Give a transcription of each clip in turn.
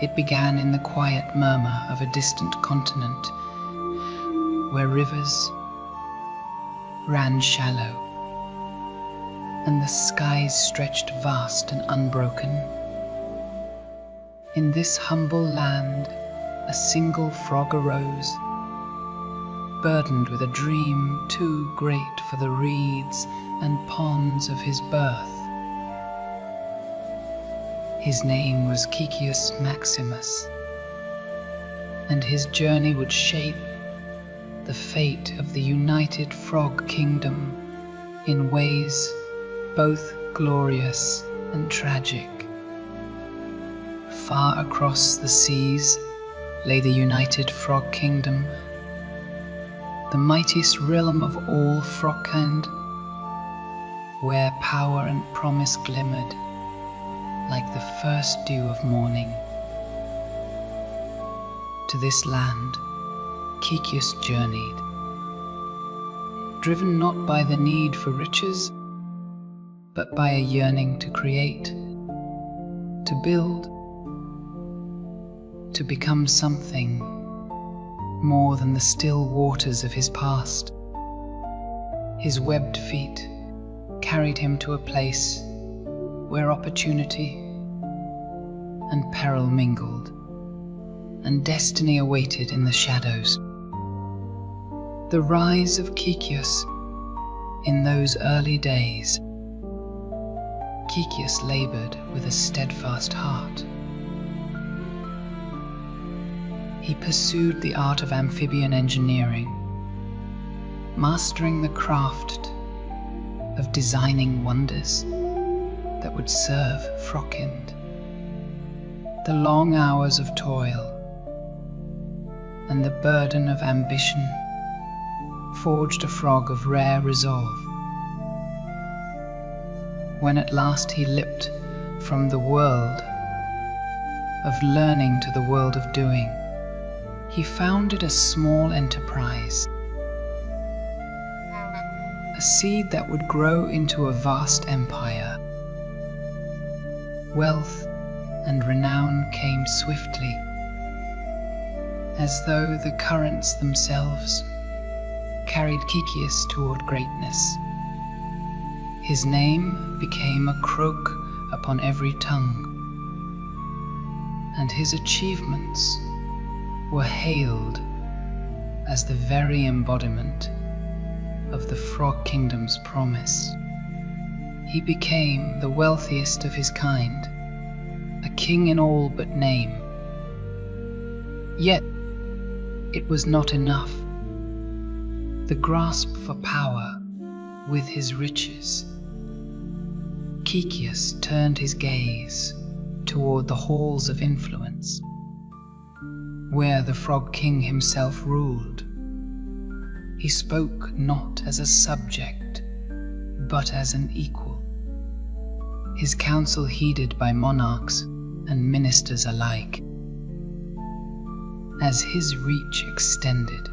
It began in the quiet murmur of a distant continent, where rivers ran shallow, and the skies stretched vast and unbroken. In this humble land, a single frog arose, burdened with a dream too great for the reeds and ponds of his birth. His name was Kekius Maximus, and his journey would shape the fate of the united frog kingdom in ways both glorious and tragic. Far across the seas lay the united frog kingdom, the mightiest realm of all frogkind, where power and promise glimmered like the first dew of morning. To this land, Kekius journeyed, driven not by the need for riches, but by a yearning to create, to build, to become something more than the still waters of his past. His webbed feet carried him to a place where opportunity and peril mingled, and destiny awaited in the shadows. The rise of Kekius in those early days. Kekius labored with a steadfast heart. He pursued the art of amphibian engineering, mastering the craft of designing wonders that would serve frogkind. The long hours of toil and the burden of ambition forged a frog of rare resolve. When at last he leapt from the world of learning to the world of doing, he founded a small enterprise, a seed that would grow into a vast empire. Wealth and renown came swiftly, as though the currents themselves carried Kekius toward greatness. His name became a croak upon every tongue, and his achievements were hailed as the very embodiment of the Frog Kingdom's promise. He became the wealthiest of his kind, a king in all but name. Yet it was not enough. The grasp for power with his riches. Kekius turned his gaze toward the halls of influence, where the Frog King himself ruled. He spoke not as a subject, but as an equal, his counsel heeded by monarchs and ministers alike. As his reach extended,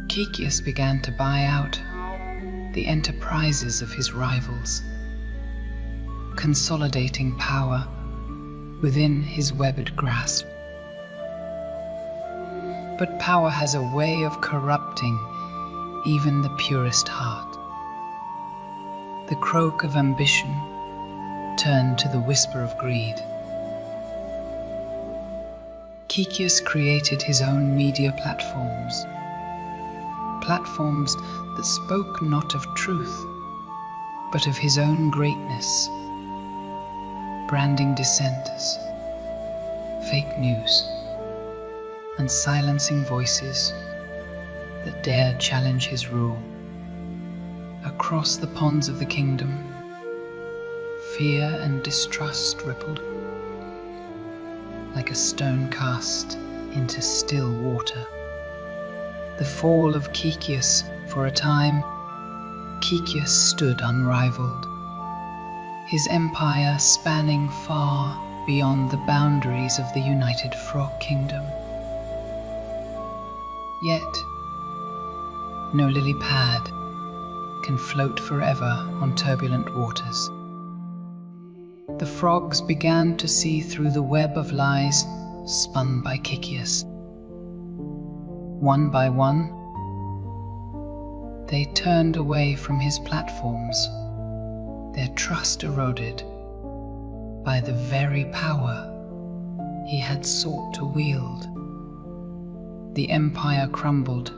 Kekius began to buy out the enterprises of his rivals, consolidating power within his webbed grasp. But power has a way of corrupting even the purest heart. The croak of ambition turned to the whisper of greed. Kekius created his own media platforms that spoke not of truth, but of his own greatness, branding dissenters, fake news, and silencing voices that dared challenge his rule. Across the ponds of the kingdom, fear and distrust rippled, like a stone cast into still water. The fall of Kekius. For a time, Kekius stood unrivaled, his empire spanning far beyond the boundaries of the united Frog Kingdom. Yet, no lily pad can float forever on turbulent waters. the frogs began to see through the web of lies spun by Kekius. One by one, they turned away from his platforms, their trust eroded by the very power he had sought to wield. The empire crumbled,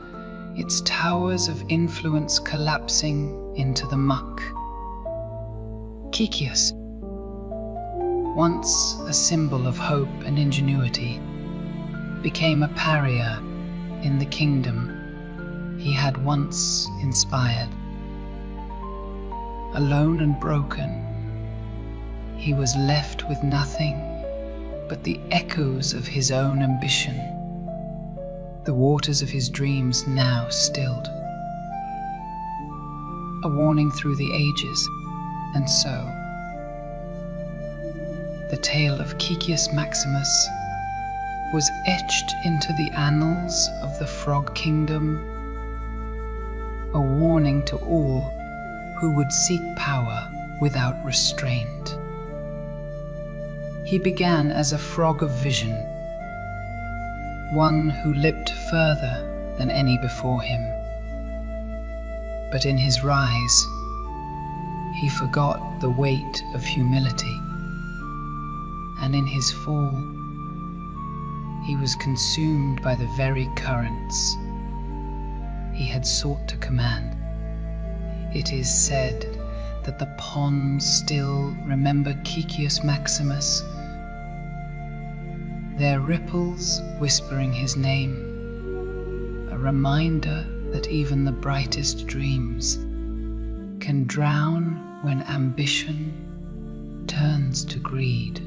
its towers of influence collapsing into the muck. Kekius, once a symbol of hope and ingenuity, became a pariah in the kingdom he had once inspired. Alone and broken, he was left with nothing but the echoes of his own ambition, the waters of his dreams now stilled. A warning through the ages, and so the tale of Kekius Maximus was etched into the annals of the frog kingdom, a warning to all who would seek power without restraint. He began as a frog of vision, one who leapt further than any before him. But in his rise, he forgot the weight of humility, and in his fall, he was consumed by the very currents he had sought to command. It is said that the ponds still remember Kekius Maximus, their ripples whispering his name, a reminder that even the brightest dreams can drown when ambition turns to greed.